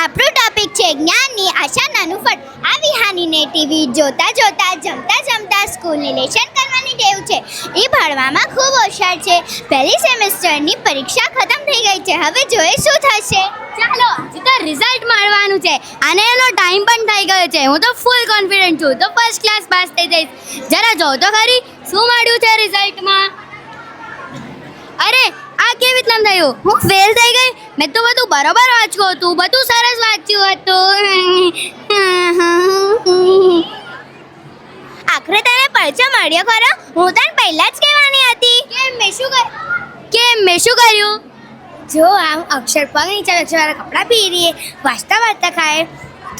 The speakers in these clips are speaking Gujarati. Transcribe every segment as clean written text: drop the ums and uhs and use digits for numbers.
આપણો ટોપિક છે જ્ઞાનની આશા નાનું ફળ. આ વિહાનીને ટીવી જોતા જોતા જમતા જમતા સ્કૂલની લેશન કરવાની ટેવ છે. એ ભણવામાં ખૂબ હોશિયાર છે. પહેલી સેમેસ્ટરની પરીક્ષા ખતમ થઈ ગઈ છે. હવે જોઈએ શું થશે. ચાલો આજે તો રિઝલ્ટ મળવાનું છે અને એનો ટાઈમ પણ થઈ ગયો છે. હું તો ફૂલ કોન્ફિડન્ટ છું તો ફર્સ્ટ ક્લાસ પાસ થઈ જઈશ. જરા જો તો ખરી શું મળ્યું છે રિઝલ્ટમાં. અરે આ કેવી રીતના થયું? હું ફેલ થઈ ગઈ. મેં તો બધું બરોબર વાંચ્યું હતું, બધું સરસ વાંચ્યું હતું. આખરે તને પરચો મળ્યો ખરો? હું તને પહેલાં જ કહેવાની હતી. કેમ મેં શું કર્યું? જો આમ અક્ષર પગ નીચે અક્ષરવાળા કપડાં પહેરીએ, વાંચતા વાંચતા ખાય,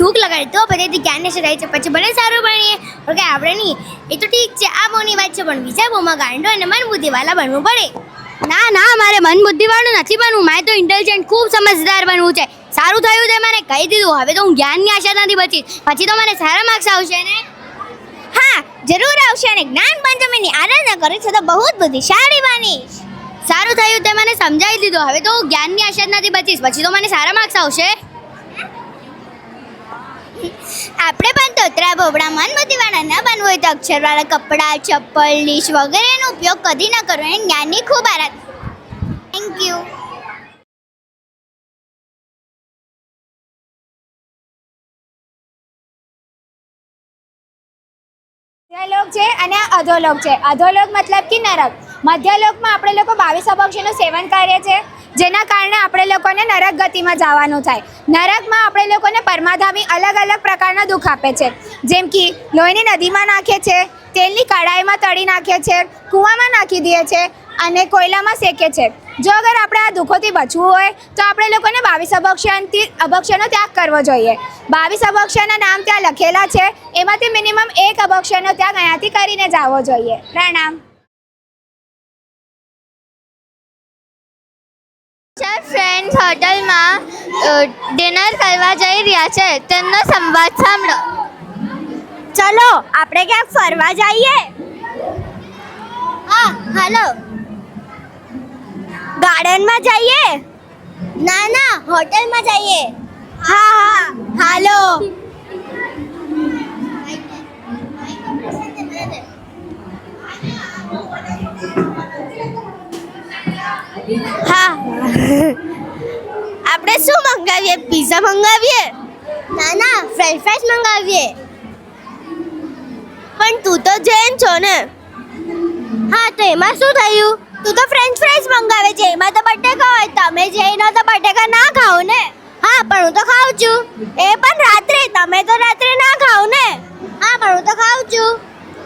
થૂક લગાડે તો પછી જ્ઞાન ને રહે છે, પછી ભલે સારું ભણીએ. ઓકે આપણે નહીં એ તો ઠીક છે, આ બહુની વાત છે, પણ બીજા બહુમાં ગાંડો અને મન બુદ્ધિવાળા બનવું પડે. ના મારે મન બુદ્ધિવાળું નથી બનવું. મારે તો ઇન્ટેલિજન્ટ ખૂબ સમજદાર બનવું છે. સારું થયું તે મને કહી દીધું. હવે તો હું જ્ઞાનની આશાથી બચીશ. પછી તો મને સારા માર્ક્સ આવશે ને. હા જરૂર આવશે. અને જ્ઞાન પંચમીની આરાધના કરે છે તો બહુ જ બુદ્ધિશાળી બનીશ. સારું થયું તે મને સમજાવી દીધું. હવે તો હું જ્ઞાનની આશાથી બચીશ. પછી તો મને સારા માર્ક્સ આવશે. આપણે પણ તોતરા બોબડા મન બુદ્ધિવાળા ન બનવું હોય તો અક્ષરવાળા કપડાં, ચપ્પલ, ડીશ વગેરેનો ઉપયોગ કદી ન કરવો. અને જ્ઞાનની ખૂબ આરાધના. Thank you. મધ્યલોક છે અને આ અધોલોક છે. અધોલોક મતલબ કે નરક. મધ્યલોકમાં આપણે લોકો 22 અપક્ષીનું સેવન કરીએ છીએ, જેના કારણે આપણે લોકોને નરક ગતિમાં જવાનું થાય. નરકમાં આપણે લોકોને પરમાધામી અલગ અલગ પ્રકારના દુઃખ આપે છે, જેમ કે લોહીની નદીમાં નાખે છે, તેલની કડાઈમાં તળી નાખે છે, કૂવામાં નાખી દે છે અને કોયલામાં શેકે છે. જો અગર આપણે આ દુઃખોથી બચવું હોય તો આપણે લોકોને 22 અભક્ષ્યનો ત્યાગ કરવો જોઈએ. 22 અભક્ષ્યના નામ ત્યાં લખેલા છે, એમાંથી મિનિમમ 1 અભક્ષ્યનો ત્યાગ અહીંયાથી કરીને જવો જોઈએ. પ્રણામ. ચાર ફ્રેન્ડ્સ હોટલમાં ડિનર કરવા જઈ રહ્યા છે. તેમનો સંવાદ સાંભળો. ચલો આપણે ક્યાંક ફરવા જઈએ. હા હાલો. ગાર્ડનમાં જઈએ? ના હોટલમાં જઈએ. હા હાલો. હા આપણે શું મંગાવીએ? પિઝા મંગાવીએ? ના ફ્રેન્ચ ફ્રાઈસ મંગાવીએ. પણ તું તો જૈન છો ને. હા તો એમાં શું થયું? તું તો ફ્રેન્ચ ફ્રાઈસ મંગાવે છે, એમાં તો બટેકા હોય. તમે જૈન હો તો બટેકા ના ખાઓ ને. હા પણ હું તો ખાઉં છું. એ પણ રાત્રે. તમે તો રાત્રે ના ખાઓ ને. હા પણ હું તો ખાઉં છું.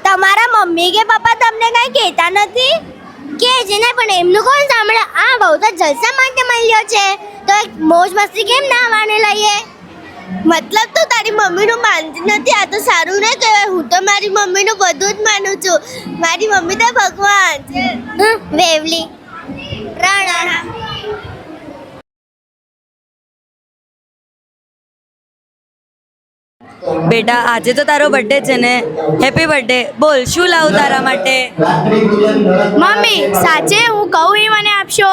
તમારા મમ્મી કે પપ્પા તમને કંઈ કહેતા નથી? કે જેને પણ એમનું કોણ સાંભળે. આ બહુ તો જલસા માટે મળ્યો છે તો એક મોજ મસ્તી કેમ ના માને લઈએ. મતલબ તો તારી મમ્મીનું માનતી નથી. આ તો સારું નહીં કહેવાય. હું તો મારી મમ્મીનું બધું જ માનું છું. મારી મમ્મી તો ભગવાન છે. વેવલી. પ્રણામ. બેટા આજે તો તારો બર્થડે છે ને. Happy birthday. બોલ શું લાવું તારા માટે? મમ્મી સાચે હું કહું એ મને આપશો?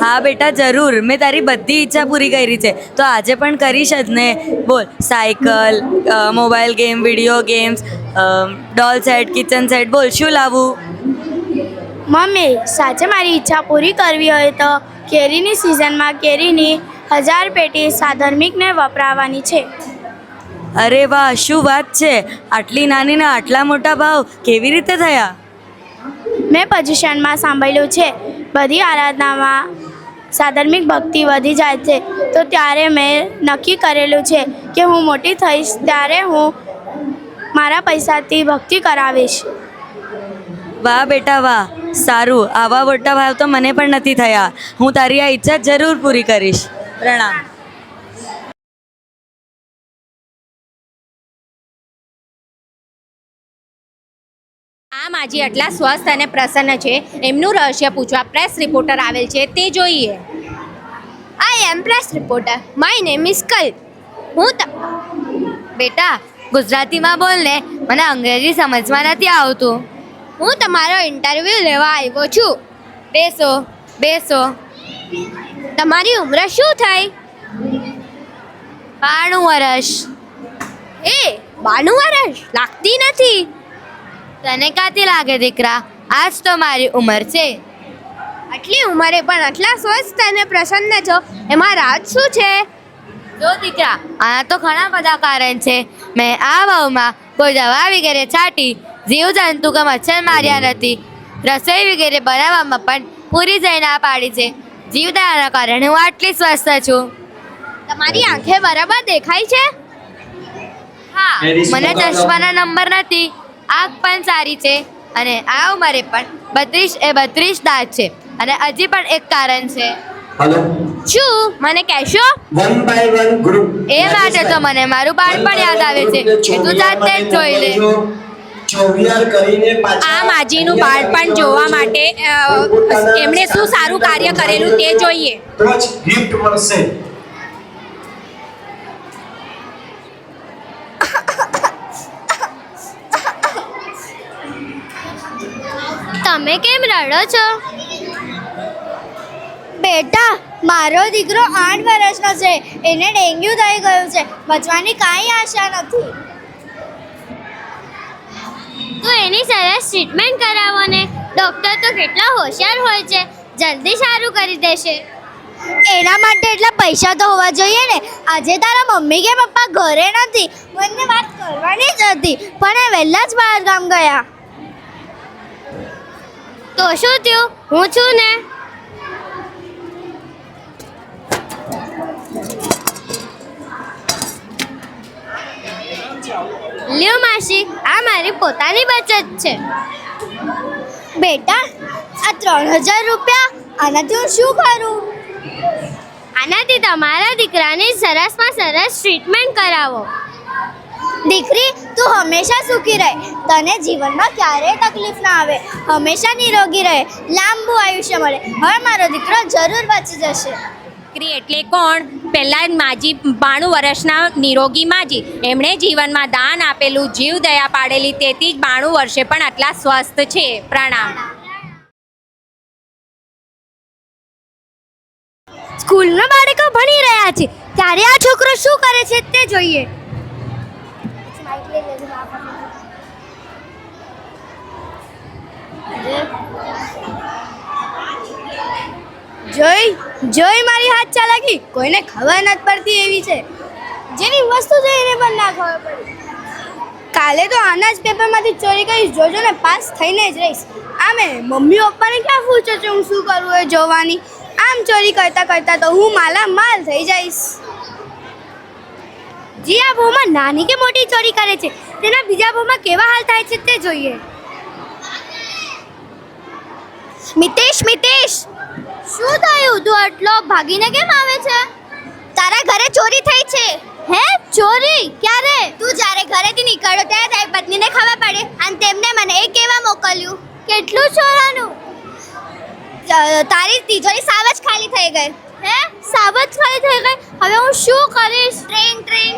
હા બેટા જરૂર. મેં તારી બધી ઈચ્છા પૂરી કરી છે તો આજે પણ કરીશ જ ને. Ball cycle, mobile game, video games, doll set, kitchen set. બોલ શું લાવું? મમ્મી સાચે મારી ઈચ્છા પૂરી કરવી હોય તો કેરીની સિઝનમાં કેરીની 1000 પેટી સાધર્મિકને વપરાવવાની છે. અરે વાહ શું વાત છે. આટલી નાનીના આટલા મોટા ભાવ કેવી રીતે થયા? મેં પજેશનમાં સાંભળ્યું છે બધી આરાધનામાં સાધર્મિક ભક્તિ વધી જાય છે, તો ત્યારે મેં નક્કી કરેલું છે કે હું મોટી થઈશ ત્યારે હું મારા પૈસાથી ભક્તિ કરાવીશ. વાહ બેટા વાહ. સારું. આવા મોટા ભાવ તો મને પણ નથી થયા. હું તારી આ ઈચ્છા જરૂર પૂરી કરીશ. પ્રણામ. આમ આજે આટલા સ્વસ્થ અને પ્રસન્ન છે એમનું રહસ્ય પૂછવા પ્રેસ રિપોર્ટર આવેલ છે તે જોઈએ. I am press reporter. My name is કલ. બેટા ગુજરાતીમાં બોલ ને, મને અંગ્રેજી સમજમાં નથી આવતું. હું તમારો ઇન્ટરવ્યૂ લેવા આવ્યો છું. બેસો. તમારી ઉંમર શું થાય? 92 વર્ષ. એ 92 વર્ષ લાગતી નથી. તને કાથી લાગે દીકરા? આજ તો મારી ઉંમર છે. આટલી ઉંમરે પણ આટલા સ્વસ્થ અને પ્રસન્ન છો, એમાં રાજ શું છે? જો દીકરા, આના તો ઘણા બધા કારણ છે. મેં આ વહુમાં કોઈ દવા વગેરે છાંટી જીવજંતુ કે મચ્છર માર્યા નથી. રસોઈ વગેરે બનાવવામાં પણ પૂરી જઈ ના પાડી છે. જીવદયાના કારણે હું આટલી સ્વસ્થ છું. તમારી આંખે બરાબર દેખાય છે? હા, મને ચશ્માના નંબર નથી. આંખ પણ સારી છે અને આ ઉંમરે પણ 32 દાંત છે. અને હજી પણ એક કારણ છે. हेलो શું મને કહેશો? 1 by 1 ग्रुप એ માટે તો મને મારું બાળપણ યાદ આવે છે. એ તું જાતે જ જોઈ લે. ચોવિયાર કરીને પાછા આ માજીનું બાળપણ જોવા માટે એમણે શું સારું કાર્ય કરેલું તે જોઈએ. તો જ ગિફ્ટ મળશે. તમે કેમ રડો છો? બેટા, મારો દીકરો 8 વર્ષનો છે. એને ડેન્ગ્યુ થઈ ગયું છે. બચવાની કાંઈ આશા નથી. તો એની સરસ ટ્રીટમેન્ટ કરાવો ને. ડૉક્ટર તો કેટલા હોશિયાર હોય છે, જલ્દી સારું કરી દેશે. એના માટે એટલા પૈસા તો હોવા જોઈએ ને. આજે તારા મમ્મી કે પપ્પા ઘરે નથી. મને વાત કરવાની જ હતી, પણ એ વહેલા જ બહાર ગામ ગયા. તો શું થયું? હું છું ને. લ્યો માસી, આ મારી પોતાની બચત છે. બેટા, આ 3000 રૂપિયા, આનાથી હું શું કરું? આનાથી તમારા દીકરાની સરસમાં સરસ ટ્રીટમેન્ટ કરાવો. દીકરી, તું હંમેશા સુખી રહે. તને જીવનમાં ક્યારેય તકલીફ ના આવે. હંમેશા નિરોગી રહે. લાંબુ આયુષ્ય મળે. હવે મારો દીકરો જરૂર બચી જશે. દીકરી એટલે કોણ? પહેલાં માજી 92 વર્ષના નિરોગી માજી, એમણે જીવનમાં દાન આપેલું, જીવ દયા પાડેલી, તેથી જ 92 વર્ષે પણ આટલા સ્વસ્થ છે. પ્રણામ. સ્કૂલના બાળકો ભણી રહ્યા છે, ત્યારે આ છોકરો શું કરે છે તે જોઈએ. જોઈ મારી હાથ ચાલાકી કોઈને ખબર નથી પડતી એવી છે. જેની વસ્તુ છે એને પણ ના ખબર પડી. કાલે તો આના જ પેપરમાંથી ચોરી કરીશ. જોજો ને, પાસ થઈને જ રહીશ. આમે મમ્મી પપ્પાને ક્યાં પૂછે છે હું શું કરું એ જોવાની. આમ ચોરી કરતા કરતા તો હું માલામાલ થઈ જઈશ. જી, આ બહુમાં નાની કે મોટી ચોરી કરે છે, તેના બીજા બહુમાં કેવા હાલ થાય છે તે જોઈએ. મિતેશ, શું થયું? તું આટલો ભાગીને કેમ આવે છે? તારા ઘરે ચોરી થઈ છે. હે? ચોરી? ક્યારે? તું જ્યારે ઘરેથી નીકળ્યો ત્યારે તારી પત્નીને ખબર પડી અને તેમને મને એ કહેવા મોકલ્યું. કેટલું ચોરાનું? તારી તિજોરી સાવ જ ખાલી થઈ ગઈ. હે? સાબત ખાલી થઈ ગઈ? હવે હું શું કરીશ? ટ્રેન.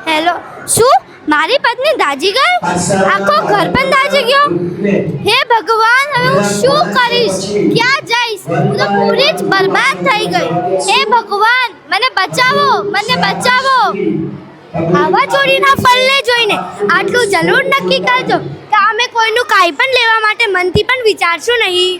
હેલો, શું મારી પત્ની દાજી ગઈ? આખો ઘર પણ દાજી ગયો. હે ભગવાન, હવે હું શું કરીશ? ક્યાં જઈશ? હું તો પૂરી જ બરબાદ થઈ ગઈ. હે ભગવાન, મને બચાવો. આવા ચોરીના ફળને જોઈને આટલું જરૂર નક્કી કરજો કે અમે કોઈનું કાંઈ પણ લેવા માટે મનથી પણ વિચારશું નહીં.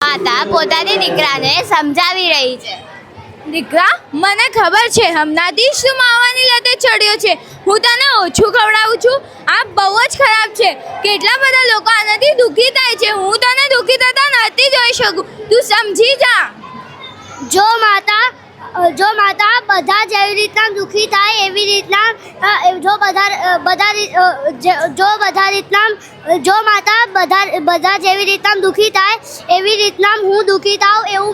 માતા પોતાની દીકરાને સમજાવી રહી છે. દીકરા, મને ખબર છે હમણાંથી જ તું માવાની લતે ચડ્યો છે. હું તને ઓછું ખવડાવું છું. આ બહુ જ ખરાબ છે. કેટલા બધા લોકો આનાથી દુઃખી થાય છે. હું તને દુઃખી થતા નથી જોઈ શકું. તું સમજી જા. જો માતા બધા જેવી રીતના દુઃખી થાય એવી રીતના બધા જેવી રીતના દુઃખી થાય એવી રીતના હું દુઃખી થાઉં એવું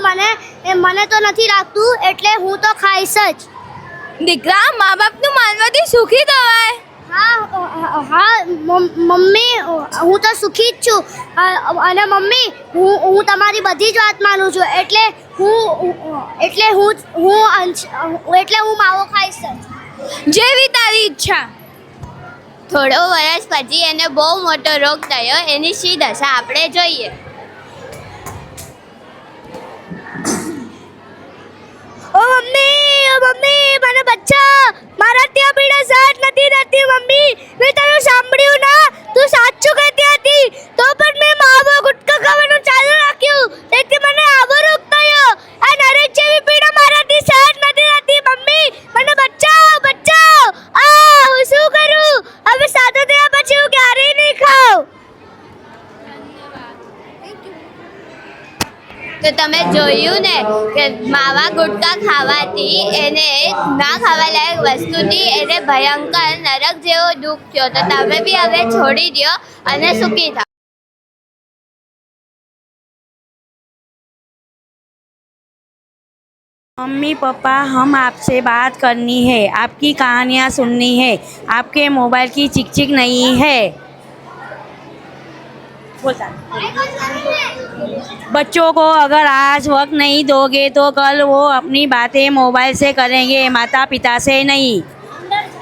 મને તો નથી લાગતું. એટલે હું તો ખાઈશ જ. દીકરા, મા બાપનું માનવાથી સુખી થવાય. હા મમ્મી, હું તો સુખી જ છું. અને મમ્મી, હું તમારી બધી જ વાત માનું છું. એટલે હું માવો ખાઈશ જ. જેવી તારી ઈચ્છા. થોડો વર્ષ પછી એને બહુ મોટો રોગ થયો, એની શી દશા આપણે જોઈએ. ઓ મમ્મી મને બચ્ચા, મારા ત્યાં પીડા સહન નથી થતી મમ્મી. મેં તારું સાંભળ્યું ના, તું સાચું કહેતી હતી તો પણ મેં માવો ગુટકા ખાવાનું ચાલુ રાખ્યું, તેથી મને આવો રોગ થયો. આ નરક જેવી પીડા મારાથી સહન નથી થતી મમ્મી. મને બચાવો. હું શું કરું હવે? સાદો થયા પછી હું ક્યારેય નહીં ખાઉં. તો તમે જોયું ને કે માવા ગુટકા ખાવાથી એને ના ખાવા લાયક વસ્તુથી એને ભયંકર નરક જેવો દુઃખ થયો. તો તમે બી હવે છોડી દો અને સુખી થાઓ. मम्मी पापा, हम आपसे बात करनी है, आपकी कहानियाँ सुननी है, आपके मोबाइल की चिक चिक नहीं है. बोलता बच्चों को अगर आज वक्त नहीं दोगे तो कल वो अपनी बातें मोबाइल से करेंगे, माता पिता से नहीं.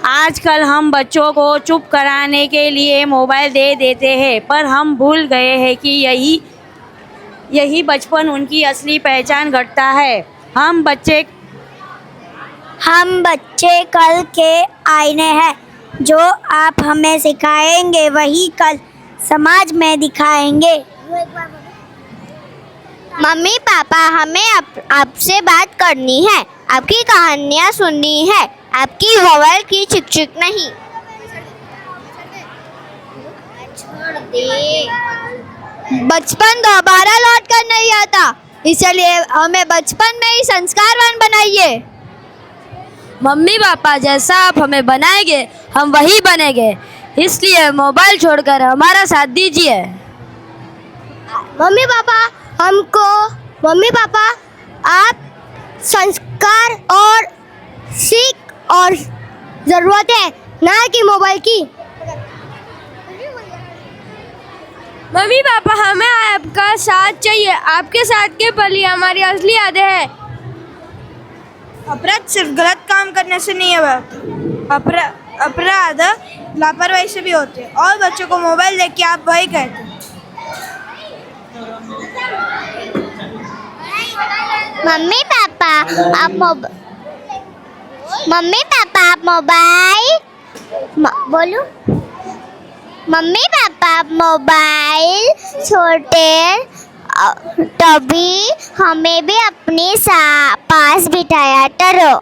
आजकल हम बच्चों को चुप कराने के लिए मोबाइल दे देते हैं, पर हम भूल गए हैं कि यही बचपन उनकी असली पहचान घटता है. हम बच्चे कल के आईने हैं. जो आप हमें सिखाएंगे वही कल समाज में दिखाएंगे. मम्मी पापा, हमें आपसे बात करनी है, आपकी कहानियाँ सुननी है, आपकी मोबाइल की चिक चिक नहीं. बचपन दोबारा लौट कर नहीं आता, इसलिए हमें बचपन में ही संस्कारवान बनाइए. मम्मी पापा, जैसा आप हमें बनाएंगे हम वही बनेंगे, इसलिए मोबाइल छोड़कर हमारा साथ दीजिए. मम्मी पापा आप संस्कार और सीख और ज़रूरत है, ना कि मोबाइल की. मम्मी पापा, हमें आपका साथ चाहिए, आपके साथ के पल ही हमारी असली यादें हैं. अपराध सिर्फ गलत काम करने से नहीं होता, अपराध लापरवाही से भी होते हैं. और बच्चों को मोबाइल देख के आप वही कहते हैं. मम्मी पापा आप मोबाइल छोटे तभी हमें भी अपने पास बिठाया करो.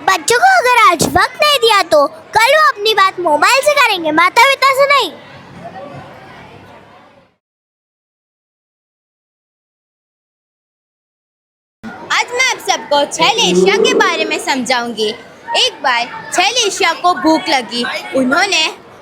बच्चों को अगर आज वक्त नहीं दिया तो कल वो अपनी बात मोबाइल से करेंगे, माता पिता से नहीं. आज मैं आप सबको 6 एशिया के बारे में समझाऊंगी. एक बार 6 एशिया को भूख लगी.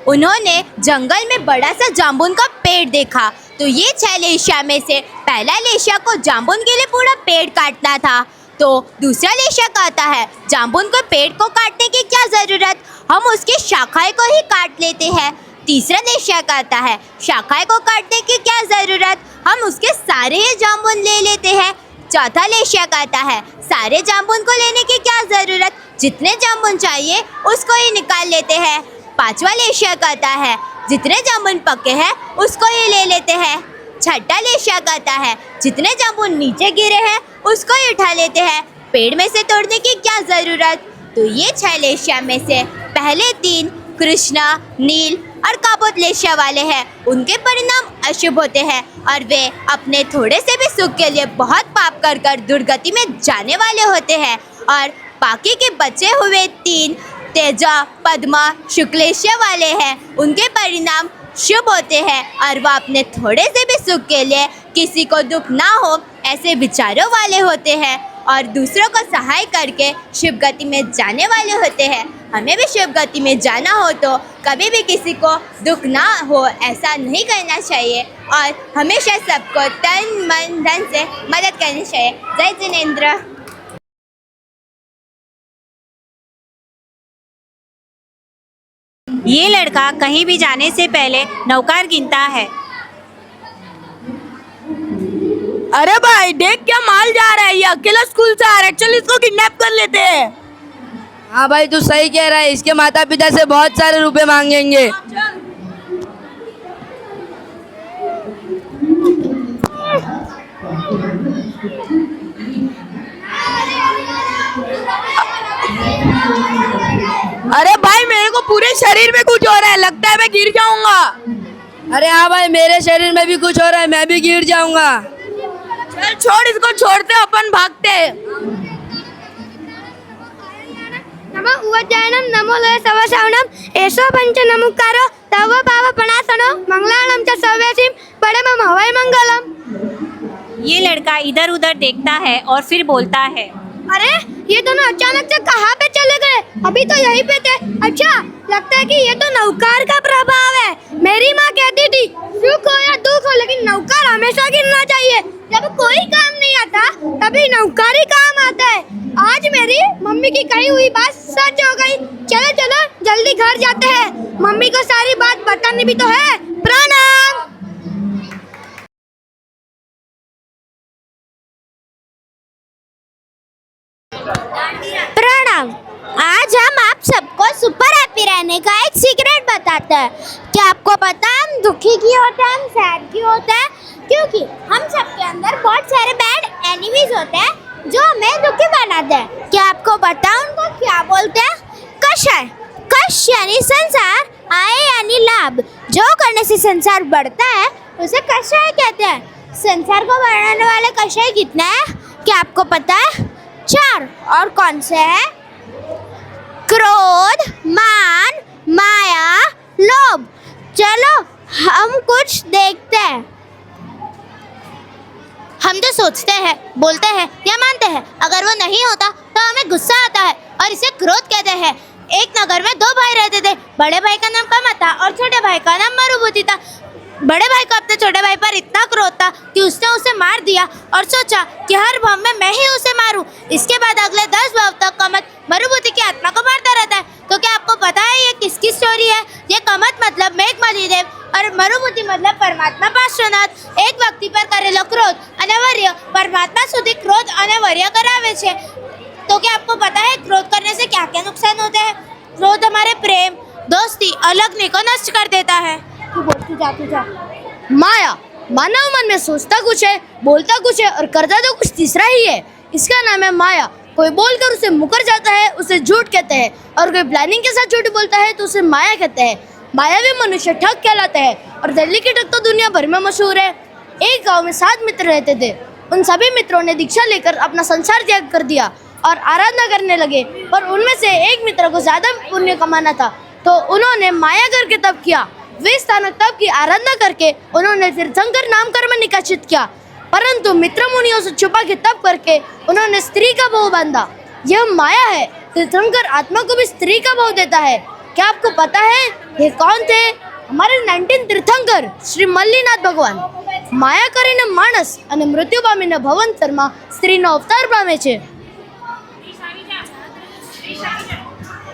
उन्होंने जंगल में बड़ा सा जामुन का पेड़ देखा. तो ये 6 एशिया में से पहला लेशिया को जामुन के लिए पूरा पेड़ काटना था. तो दूसरा लेशिया कहता है जामुन को पेड़ को काटने की क्या ज़रूरत, हम उसकी शाखाएं को ही काट लेते हैं. तीसरा लेशिया कहता है शाखाएं को काटने की क्या ज़रूरत, हम उसके सारे ही जामुन ले लेते हैं. चौथा लेशिया कहता है सारे जामुन को लेने की क्या ज़रूरत, जितने जामुन चाहिए उसको ही निकाल लेते हैं. पांचवा लेशिया कहता है जितने जामुन पके हैं उसको ही ले लेते हैं. छठा लेशिया कहता है जितने जामुन नीचे गिरे हैं उसको ही उठा लेते हैं, पेड़ में से तोड़ने की क्या ज़रूरत. तो ये 6 लेशिया में से पहले 3 कृष्णा, नील और काबोत लेशिया वाले हैं. उनके परिणाम अशुभ होते हैं और वे अपने थोड़े से भी सुख के लिए बहुत पाप कर कर दुर्गति में जाने वाले होते हैं. और बाकी के बचे हुए 3 तेजा, पद्मा, शुक्लेशिया वाले हैं. उनके परिणाम शुभ होते हैं और वह अपने थोड़े से भी सुख के लिए किसी को दुख ना हो ऐसे विचारों वाले होते हैं और दूसरों को सहाय करके शुभ गति में जाने वाले होते हैं. हमें भी शुभ गति में जाना हो तो कभी भी किसी को दुख ना हो ऐसा नहीं करना चाहिए और हमेशा सबको तन मन धन से मदद करनी चाहिए. जय जिनेंद्र. ये लड़का कहीं भी जाने से पहले नौकार गिनता है. अरे भाई देख क्या माल जा रहा है, ये अकेला स्कूल से आ रहा है, चल इसको किडनैप कर लेते हैं. हाँ भाई तू सही कह रहा है, इसके माता पिता से बहुत सारे रुपए मांगेंगे। अरे भाई मेरे को पूरे शरीर में कुछ हो रहा है, लगता है मैं गिर जाऊंगा। अरे हाँ भाई मेरे शरीर में भी कुछ हो रहा है, मैं भी गिर जाऊंगा। चल छोड़ इसको, छोड़ते अपन भागते। नमो उवज्जायनम नमो लय सवसावनम एषो पंच नमुकारो तव पाव पणासनो मंगलाणम च सव्यसिम परमम हवै मंगलम। ये लड़का इधर उधर देखता है और फिर बोलता है, अरे ये दोनों अचानक से कहाँ पे चले गए? अभी तो यहीं पे थे। अच्छा लगता है कि ये तो नौकार का प्रभाव है। मेरी माँ कहती थी सुख हो या दुख हो लेकिन नौकार हमेशा गिरना चाहिए। जब कोई काम नहीं आता तभी नौकार ही काम आता है। आज मेरी मम्मी की कही हुई बात सच हो गई। चलो चलो जल्दी घर जाते हैं, मम्मी को सारी बात बतानी भी तो है। प्रणाम। प्रणाम। आज हम आप सबको सुपर हैप्पी रहने का एक सीक्रेट बताते हैं। क्या आपको पता है हम दुखी क्यों होते हैं, हम सैड क्यों होते हैं? क्योंकि हम सबके अंदर बहुत सारे बैड एनिमीज होते हैं जो हमें दुखी बनाते हैं। क्या आपको पता है उनको क्या बोलते हैं? कषय। कश यानी संसार, आय यानी लाभ। जो करने से संसार बढ़ता है उसे कषय कहते हैं। संसार को बढ़ाने वाले कषय कितने हैं क्या आपको पता है? 4। और कौन से हैं? क्रोध, मान, माया, लोभ। चलो हम कुछ देखते हैं। हम जो सोचते हैं, बोलते हैं या मानते हैं, अगर वो नहीं होता तो हमें गुस्सा आता है और इसे क्रोध कहते हैं। एक नगर में 2 भाई रहते थे। बड़े भाई का नाम कमा था और छोटे भाई का नाम मरुभूति था। बड़े भाई को अपने छोटे भाई पर इतना क्रोध था कि उसने उसे मार दिया और सोचा कि हर भाव में मैं ही उसे मारूं। इसके बाद अगले 10 भाव तक कमत मरुभूति की आत्मा को मारता रहता है। तो क्या आपको पता है ये किसकी स्टोरी है? ये कमत मतलब मेघमल्ली देव और मरुभूति मतलब परमात्मा पार्श्वनाथ। एक व्यक्ति पर करेलो क्रोध અને વર્ય परमात्मा સુધી क्रोध અને વર્ય करावे छे। तो क्या आपको पता है क्रोध करने से क्या क्या नुकसान होते हैं? क्रोध हमारे प्रेम, दोस्ती, अलगनी को नष्ट कर देता है। तू बोल, तू जा। माया, मानव मन में सोचता कुछ है, बोलता कुछ है और करता तो कुछ तीसरा ही है। इसका नाम है माया। कोई बोलकर उसे मुकर जाता है, उसे झूठ कहते हैं, और कोई प्लानिंग के साथ झूठ बोलता है तो उसे माया कहते हैं। मायावी मनुष्य ठग कहलाते हैं और दिल्ली की ठग तो दुनिया भर में मशहूर है। एक गांव में 7 मित्र रहते थे। उन सभी मित्रों ने दीक्षा लेकर अपना संसार त्याग कर दिया और आराधना करने लगे। पर उनमें से एक मित्र को ज्यादा पुण्य कमाना था तो उन्होंने माया करके तप किया। वे स्थानक तप की आराधना करके उन्होंने तीर्थंकर नाम कर्म निकासित किया। परंतु मित्र मुनियों से छुपा के तप करके उन्होंने स्त्री का भाव बांधा। यह माया है। तीर्थंकर आत्मा को भी स्त्री का भाव देता है। क्या आपको पता है ये कौन थे? हमारे 19 तीर्थंकर श्री मल्लीनाथ भगवान। माया કરીને માણસ અને મૃત્યુ પામીને ભવંતરમાં સ્ત્રીનો અવતાર પામે છે।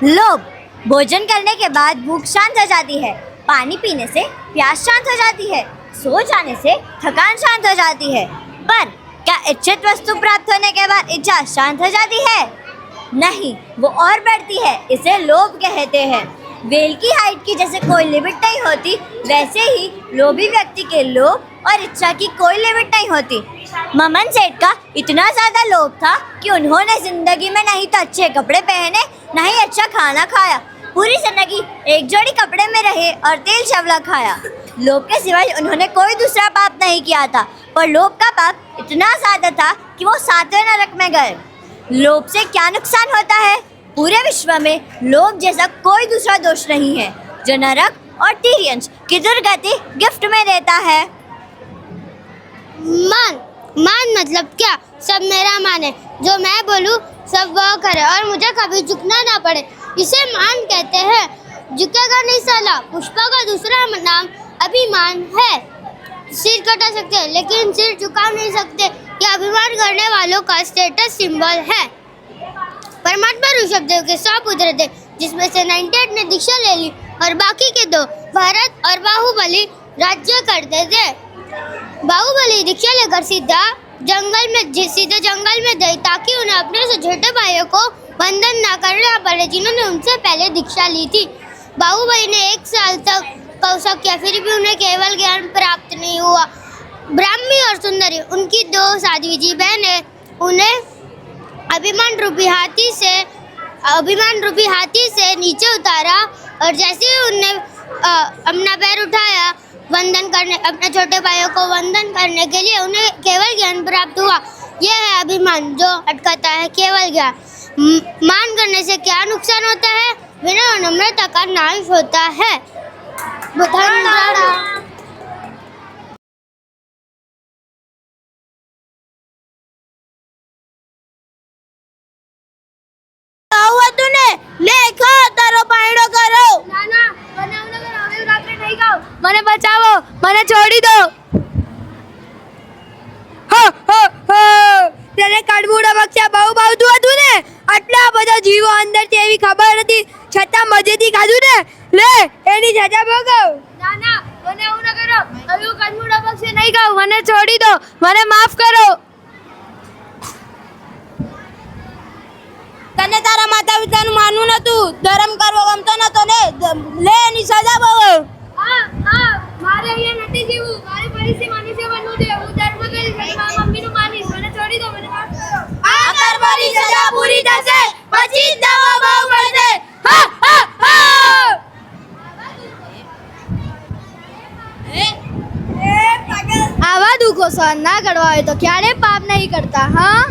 लोभ। भोजन करने के बाद भूख शांत हो जाती है, पानी पीने से प्यास शांत हो जाती है, सो जाने से थकान शांत हो जाती है। पर क्या इच्छित वस्तु प्राप्त होने के बाद इच्छा शांत हो जाती है? नहीं, वो और बढ़ती है। इसे लोभ कहते हैं। वेल की हाइट की जैसे कोई लिमिट नहीं होती, वैसे ही लोभी व्यक्ति के लोभ और इच्छा की कोई लिमिट नहीं होती। ममन सेठ का इतना ज़्यादा लोभ था कि उन्होंने जिंदगी में नहीं तो अच्छे कपड़े पहने, ना ही अच्छा खाना खाया। पूरी जिंदगी एक जोड़ी कपड़े में रहे और तेल शवला खाया। लोभ के सिवाय उन्होंने कोई दूसरा पाप नहीं किया था, पर लोभ का पाप इतना ज़्यादा था कि वो 7वें नरक में गए। लोभ से क्या नुकसान होता है? पूरे विश्व में लोभ जैसा कोई दूसरा दोष नहीं है जो नरक और तिर्यंश की दुर्गति गिफ्ट में देता है। मान मान मतलब क्या? सब मेरा माने, जो मैं बोलूँ सब वो करे और मुझे कभी झुकना ना पड़े, इसे मान कहते हैं। झुकेगा नहीं साला। पुष्पा का दूसरा नाम अभिमान है। सिर कटा सकते हैं लेकिन सिर झुका नहीं सकते। ये अभिमान करने वालों का स्टेटस सिंबल है। परमात्मा ऋषभदेव के 100 पुत्र थे, जिसमें से 98 ने दीक्षा ले ली और बाकी के 2 भरत और बाहुबली राज्य करते थे। बाहुबली दीक्षा लेकर सीधे जंगल में गए ताकि उन्हें अपने से छोटे भाइयों को वंदन ना करना पड़े जिन्होंने उनसे पहले दीक्षा ली थी। बाहुबली ने 1 साल तक कौशल किया, फिर भी उन्हें केवल ज्ञान प्राप्त नहीं हुआ। ब्राह्मी और सुंदरी उनकी 2 साध्वी बहनें, उन्हें अभिमान रूपी हाथी से नीचे उतारा और जैसे ही उनने अपना पैर उठाया वंदन करने, अपने छोटे भाइयों को वंदन करने के लिए, उन्हें केवल ज्ञान प्राप्त हुआ। यह है अभिमान जो अटकाता है केवल ज्ञान। मान करने से क्या नुकसान होता है? विनय और नम्रता का नाश होता है। तूने ले खा तारो पायड़ो करो। મને બચાવો, મને છોડી દો. તને કડબુડા બક્ષા બહુ ભાવતું હતું ને, આટલા બધા જીવો અંદર છે એવી ખબર હતી છતાં મજેથી ખાધું ને, લે એની સજા ભોગવ. ના ના, મને એવું ન કરો. હવે હું કડબુડા પક્ષી નહીં ખાઉં. મને છોડી દો, મને માફ કરો. તને તારા માતા પિતાનું માનવું નતું, ધર્મ કરવો ગમતો નતો ને, લે એની સજા ભોગવ. હા, મારે અહીંયા નથી જીવવું. મારી પરિસ્થિતિ માની છે બનવું છે. હું ધર્મ કરીશ, મારા મમ્મીનું માનીશ. મને છોડી દો, મને માફ કરો. આ કરવાની સજા પૂરી થશે પછી જ દવા બહુ મળશે. હા હા હા. આવા દુઃખો સહન ના કરવા હોય તો ક્યારે પાપ નહીં કરતા. હા.